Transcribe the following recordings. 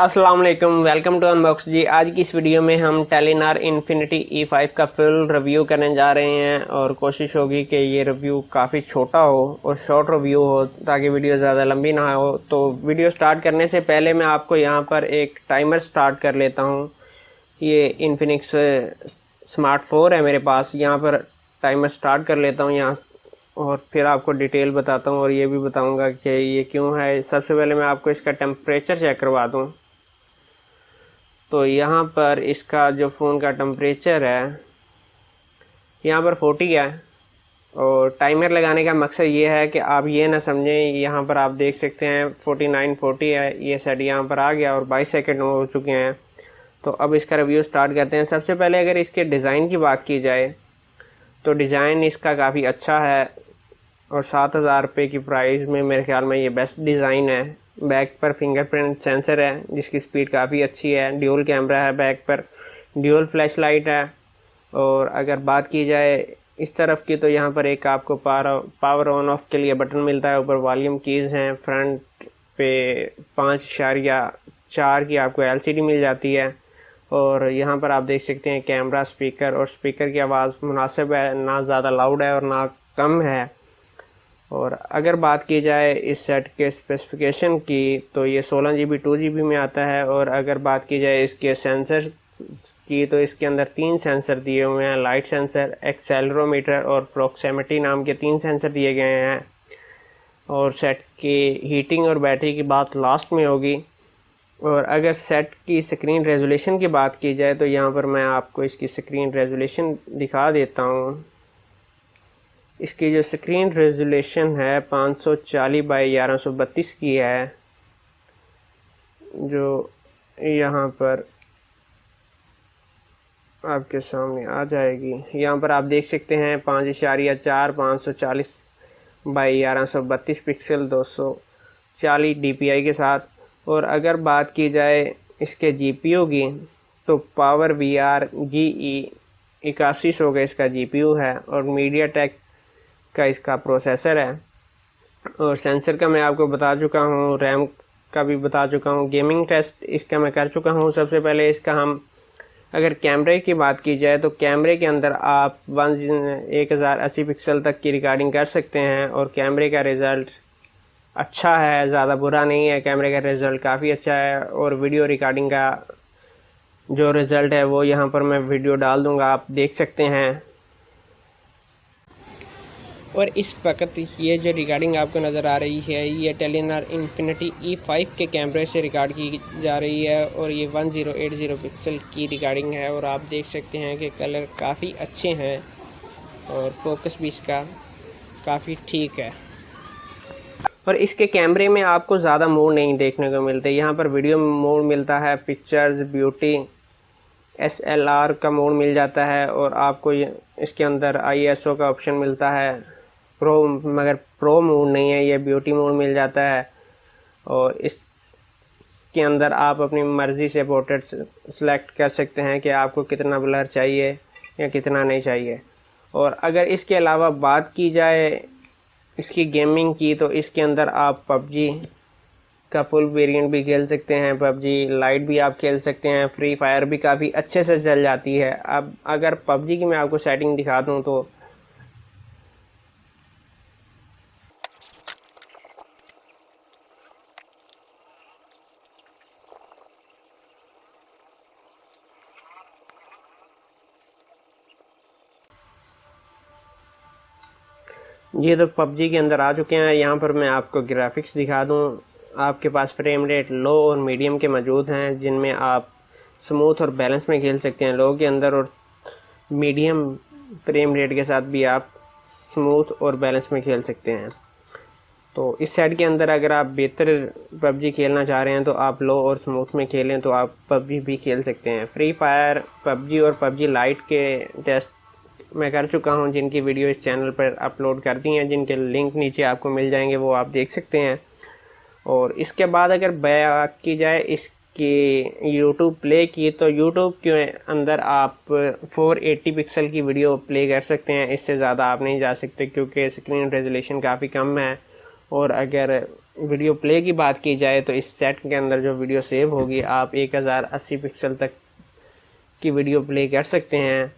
अस्सलाम वालेकुम, welcome to unbox जी। आज की इस वीडियो में हम टेलीनॉर इन्फिनिटी E5 का फुल रिव्यू करने जा रहे हैं और कोशिश होगी कि ये रिव्यू काफ़ी छोटा हो और शॉर्ट रिव्यू हो ताकि वीडियो ज़्यादा लंबी ना हो। तो वीडियो स्टार्ट करने से पहले मैं आपको यहाँ पर एक टाइमर स्टार्ट कर लेता हूँ। ये इन्फिनिक्स स्मार्ट 4 है मेरे पास, यहाँ पर टाइमर स्टार्ट कर लेता हूँ यहाँ और फिर आपको डिटेल बताता हूँ और ये भी बताऊँगा कि ये क्यों है। सबसे पहले मैं आपको इसका टेम्परेचर चेक करवा दूँ। तो यहाँ पर इसका जो फ़ोन का टेम्परेचर है यहाँ पर 40 है और टाइमर लगाने का मकसद ये है कि आप ये ना समझें। यहाँ पर आप देख सकते हैं 49-40 है, ये सेट यहाँ पर आ गया और 22 सेकंड हो चुके हैं। तो अब इसका रिव्यू स्टार्ट करते हैं। सबसे पहले अगर इसके डिज़ाइन की बात की जाए तो डिज़ाइन इसका काफ़ी अच्छा है और 7,000 रुपये की प्राइस में मेरे ख्याल में ये बेस्ट डिज़ाइन है। बैक पर फिंगरप्रिंट सेंसर है जिसकी स्पीड काफ़ी अच्छी है। ड्यूल कैमरा है, बैक पर ड्यूल फ्लैश लाइट है। और अगर बात की जाए इस तरफ की तो यहाँ पर एक आपको पावर ऑन ऑफ के लिए बटन मिलता है। ऊपर वॉल्यूम कीज़ हैं। फ्रंट पे 5.4 की आपको LCD मिल जाती है और यहाँ पर आप देख सकते हैं कैमरा, स्पीकर, और स्पीकर की आवाज़ मुनासिब है, ना ज़्यादा लाउड है और ना कम है। और अगर बात की जाए इस सेट के स्पेसिफिकेशन की तो ये 16 GB 2 GB में आता है। और अगर बात की जाए इसके सेंसर की तो इसके अंदर 3 सेंसर दिए हुए हैं। लाइट सेंसर, एक्सेलरोमीटर और प्रॉक्सिमिटी नाम के 3 सेंसर दिए गए हैं। और सेट की हीटिंग और बैटरी की बात लास्ट में होगी। और अगर सेट की स्क्रीन रेजोल्यूशन की बात की जाए तो यहाँ पर मैं आपको इसकी स्क्रीन रेजोल्यूशन दिखा देता हूँ। इसकी जो स्क्रीन रेजोल्यूशन है 540x1132 की है, जो यहाँ पर आपके सामने आ जाएगी। यहाँ पर आप देख सकते हैं 5.4 540x1132 पिक्सल 240 DPI के साथ। और अगर बात की जाए इसके GPU की तो पावर VR GE 8100 का इसका GPU है और मीडियाटेक का इसका प्रोसेसर है। और सेंसर का मैं आपको बता चुका हूँ, रैम का भी बता चुका हूँ, गेमिंग टेस्ट इसका मैं कर चुका हूँ। सबसे पहले इसका हम अगर कैमरे की बात की जाए तो कैमरे के अंदर आप 1080 पिक्सल तक की रिकॉर्डिंग कर सकते हैं और कैमरे का रिज़ल्ट अच्छा है, ज़्यादा बुरा नहीं है। कैमरे का रिज़ल्ट काफ़ी अच्छा है। और वीडियो रिकॉर्डिंग का जो रिज़ल्ट है वो यहाँ पर मैं वीडियो डाल दूँगा, आप देख सकते हैं। और इस वक्त ये जो रिकॉर्डिंग आपको नज़र आ रही है ये टेलीनॉर इन्फिनिटी E5 के कैमरे से रिकॉर्ड की जा रही है और ये 1080 पिक्सल की रिकॉर्डिंग है। और आप देख सकते हैं कि कलर काफ़ी अच्छे हैं और फोकस भी इसका काफ़ी ठीक है। और इसके कैमरे में आपको ज़्यादा मोड नहीं देखने को मिलते। यहाँ पर वीडियो मोड मिलता है, पिक्चर्स, ब्यूटी, SLR का मोड मिल जाता है और आपको इसके अंदर ISO का ऑप्शन मिलता है मगर प्रो मोड नहीं है, ये ब्यूटी मोड मिल जाता है। और इसके अंदर आप अपनी मर्ज़ी से पोर्ट्रेट सेलेक्ट कर सकते हैं कि आपको कितना ब्लर चाहिए या कितना नहीं चाहिए। और अगर इसके अलावा बात की जाए इसकी गेमिंग की तो इसके अंदर आप PUBG का फुल वेरिएंट भी खेल सकते हैं, PUBG लाइट भी आप खेल सकते हैं, फ्री फायर भी काफ़ी अच्छे से चल जाती है। अब अगर PUBG की मैं आपको सेटिंग दिखा दूँ तो ये तो PUBG के अंदर आ चुके हैं। यहाँ पर मैं आपको ग्राफिक्स दिखा दूँ। आपके पास फ्रेम रेट लो और मीडियम के मौजूद हैं जिनमें आप स्मूथ और बैलेंस में खेल सकते हैं। लो के अंदर और मीडियम फ्रेम रेट के साथ भी आप स्मूथ और बैलेंस में खेल सकते हैं। तो इस सेट के अंदर अगर आप बेहतर PUBG खेलना चाह रहे हैं तो आप लो और स्मूथ में खेलें तो आप PUBG भी खेल सकते हैं। फ्री फायर, PUBG और PUBG लाइट के टेस्ट मैं कर चुका हूं जिनकी वीडियो इस चैनल पर अपलोड कर दी हैं, जिनके लिंक नीचे आपको मिल जाएंगे, वो आप देख सकते हैं। और इसके बाद अगर बात की जाए इसकी यूट्यूब प्ले की तो यूट्यूब के अंदर आप 480 पिक्सल की वीडियो प्ले कर सकते हैं। इससे ज़्यादा आप नहीं जा सकते क्योंकि स्क्रीन रेजोल्यूशन काफ़ी कम है। और अगर वीडियो प्ले की बात की जाए तो इस सेट के अंदर जो वीडियो सेव होगी आप 1080 पिक्सल तक की वीडियो प्ले कर सकते हैं।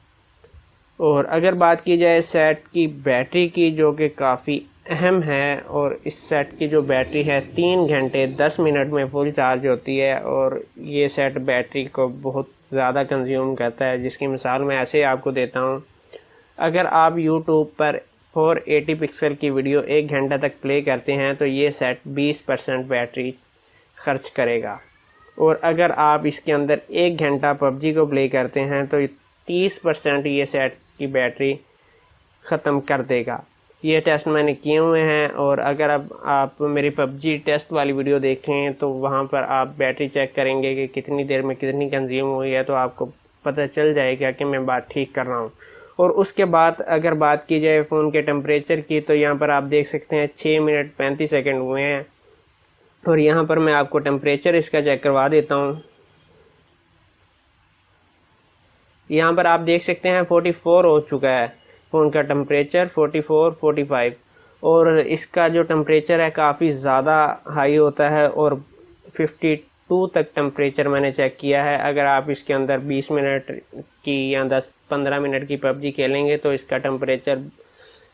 और अगर बात की जाए सेट की बैटरी की, जो कि काफ़ी अहम है, और इस सेट की जो बैटरी है 3 घंटे 10 मिनट में फुल चार्ज होती है। और ये सेट बैटरी को बहुत ज़्यादा कंज्यूम करता है, जिसकी मिसाल मैं ऐसे आपको देता हूँ। अगर आप यूट्यूब पर 480 पिक्सल की वीडियो 1 घंटा तक प्ले करते हैं तो ये सेट 20% बैटरी खर्च करेगा। और अगर आप इसके अंदर 1 घंटा पबजी को प्ले करते हैं तो 30% ये सेट की बैटरी ख़त्म कर देगा। ये टेस्ट मैंने किए हुए हैं, और अगर अब आप मेरी पबजी टेस्ट वाली वीडियो देखें तो वहाँ पर आप बैटरी चेक करेंगे कि कितनी देर में कितनी कंज्यूम हुई है, तो आपको पता चल जाएगा कि मैं बात ठीक कर रहा हूँ। और उसके बाद अगर बात की जाए फ़ोन के टेम्परेचर की, तो यहाँ पर आप देख सकते हैं 6 मिनट 35 सेकंड हुए हैं। और यहाँ पर मैं आपको टेम्परेचर इसका चेक करवा देता हूँ। यहाँ पर आप देख सकते हैं 44 हो चुका है फ़ोन का टेम्परेचर, 44 45। और इसका जो टेम्परेचर है काफ़ी ज़्यादा हाई होता है, और 52 तक टेम्परेचर मैंने चेक किया है। अगर आप इसके अंदर 20 मिनट की या 10-15 मिनट की पबजी खेलेंगे तो इसका टेम्परेचर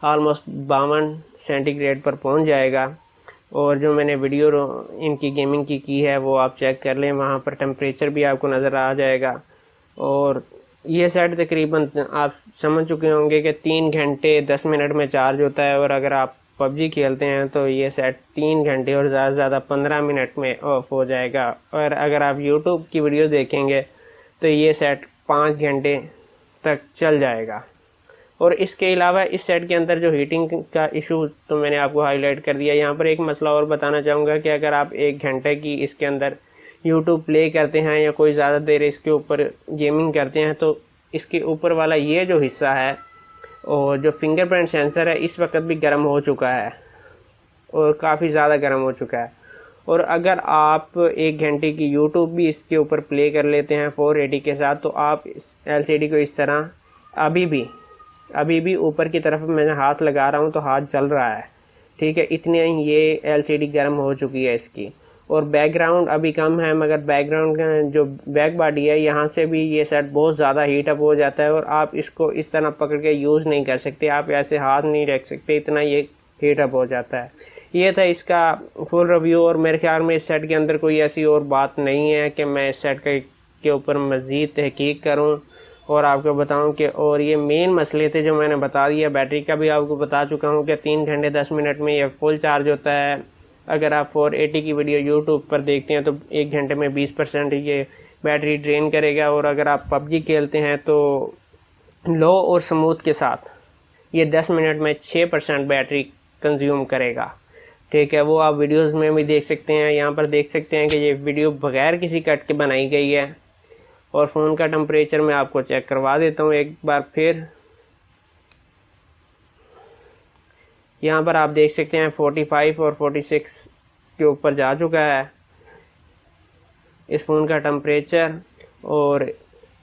ऑलमोस्ट 52 सेंटीग्रेड पर पहुंच जाएगा। और जो मैंने वीडियो इनकी गेमिंग की है वो आप चेक कर लें, वहाँ पर टेम्परेचर भी आपको नज़र आ जाएगा। और ये सेट तकरीबन आप समझ चुके होंगे कि 3 घंटे 10 मिनट में चार्ज होता है। और अगर आप पबजी खेलते हैं तो ये सेट 3 घंटे और ज़्यादा से ज़्यादा 15 मिनट में ऑफ हो जाएगा। और अगर आप यूट्यूब की वीडियो देखेंगे तो ये सेट 5 घंटे तक चल जाएगा। और इसके अलावा इस सेट के अंदर जो हीटिंग का इशू तो मैंने आपको हाईलाइट कर दिया। यहाँ पर एक मसला और बताना चाहूँगा कि अगर आप 1 घंटे की इसके अंदर यूट्यूब प्ले करते हैं या कोई ज़्यादा देर इसके ऊपर गेमिंग करते हैं तो इसके ऊपर वाला ये जो हिस्सा है और जो फिंगरप्रिंट सेंसर है इस वक्त भी गर्म हो चुका है, और काफ़ी ज़्यादा गर्म हो चुका है। और अगर आप 1 घंटे की यूट्यूब भी इसके ऊपर प्ले कर लेते हैं 480 के साथ, तो आप इस LCD को इस तरह अभी भी ऊपर की तरफ मैंने हाथ लगा रहा हूँ तो हाथ जल रहा है, ठीक है, इतनी ये LCD गर्म हो चुकी है इसकी। और बैकग्राउंड अभी कम है, मगर बैकग्राउंड का जो बैक बॉडी है यहाँ से भी ये सेट बहुत ज़्यादा हीट अप हो जाता है, और आप इसको इस तरह पकड़ के यूज़ नहीं कर सकते, आप ऐसे हाथ नहीं रख सकते, इतना ये हीट अप हो जाता है। ये था इसका फुल रिव्यू, और मेरे ख्याल में इस सेट के अंदर कोई ऐसी और बात नहीं है कि मैं इस सेट के ऊपर मज़ीद तहकीक करूँ और आपको बताऊं कि, और ये मेन मसले थे जो मैंने बता दिया। बैटरी का भी आपको बता चुका हूं कि 3 घंटे 10 मिनट में ये फुल चार्ज होता है। अगर आप 480 की वीडियो यूट्यूब पर देखते हैं तो 1 घंटे में 20% ये बैटरी ड्रेन करेगा। और अगर आप पबजी खेलते हैं तो लो और स्मूथ के साथ ये 10 मिनट में 6% बैटरी कंज्यूम करेगा, ठीक है। वो आप वीडियोस में भी देख सकते हैं। यहाँ पर देख सकते हैं कि ये वीडियो बग़ैर किसी कट के बनाई गई है। और फ़ोन का टेम्परेचर मैं आपको चेक करवा देता हूँ एक बार फिर। यहाँ पर आप देख सकते हैं 45 और 46 के ऊपर जा चुका है इस फ़ोन का टेम्परेचर। और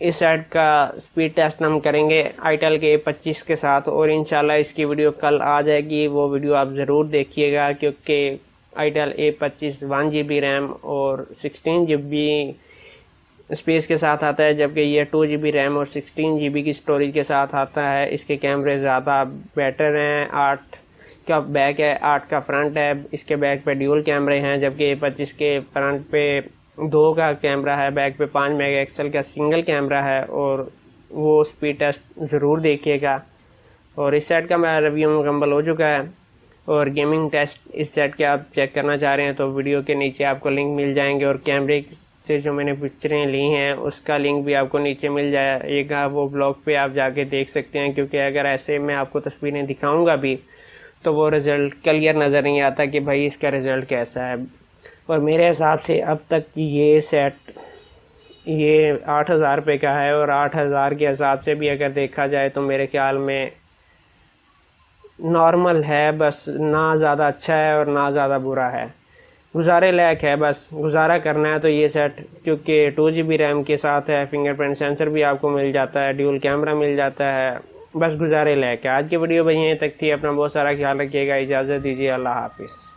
इस सेट का स्पीड टेस्ट हम करेंगे आईटेल के A25 के साथ, और इंशाल्लाह इसकी वीडियो कल आ जाएगी। वो वीडियो आप ज़रूर देखिएगा, क्योंकि आईटेल A25 1 GB रैम और 16 GB स्पेस के साथ आता है, जबकि ये 2 GB रैम और 16 GB की स्टोरेज के साथ आता है। इसके कैमरे ज़्यादा बेटर हैं, 8 का बैक है, 8 का फ्रंट है। इसके बैक पे ड्यूल कैमरे हैं, जबकि A25 के फ्रंट पे 2 का कैमरा है, बैक पे 5 मेगापिक्सल का सिंगल कैमरा है। और वो स्पीड टेस्ट ज़रूर देखिएगा। और इस सेट का मेरा रिव्यू मुकम्मल हो चुका है, और गेमिंग टेस्ट इस सेट के आप चेक करना चाह रहे हैं तो वीडियो के नीचे आपको लिंक मिल जाएंगे, और कैमरे से जो मैंने पिक्चरें ली हैं उसका लिंक भी आपको नीचे मिल जाएगा। वो ब्लॉग पे आप जाके देख सकते हैं, क्योंकि अगर ऐसे मैं आपको तस्वीरें दिखाऊंगा भी तो वो रिज़ल्ट क्लियर नज़र नहीं आता कि भाई इसका रिज़ल्ट कैसा है। और मेरे हिसाब से अब तक ये सेट ये 8,000 रुपये का है, और 8,000 के हिसाब से भी अगर देखा जाए तो मेरे ख्याल में नॉर्मल है, बस ना ज़्यादा अच्छा है और ना ज़्यादा बुरा है, गुजारे लायक है, बस गुजारा करना है तो ये सेट। क्योंकि 2 GB रैम के साथ है, फिंगरप्रिंट सेंसर भी आपको मिल जाता है, ड्यूल कैमरा मिल जाता है, बस गुजारे लायक है। आज की वीडियो भाई यहीं तक थी। अपना बहुत सारा ख्याल रखिएगा, इजाज़त दीजिए, अल्लाह हाफिज़।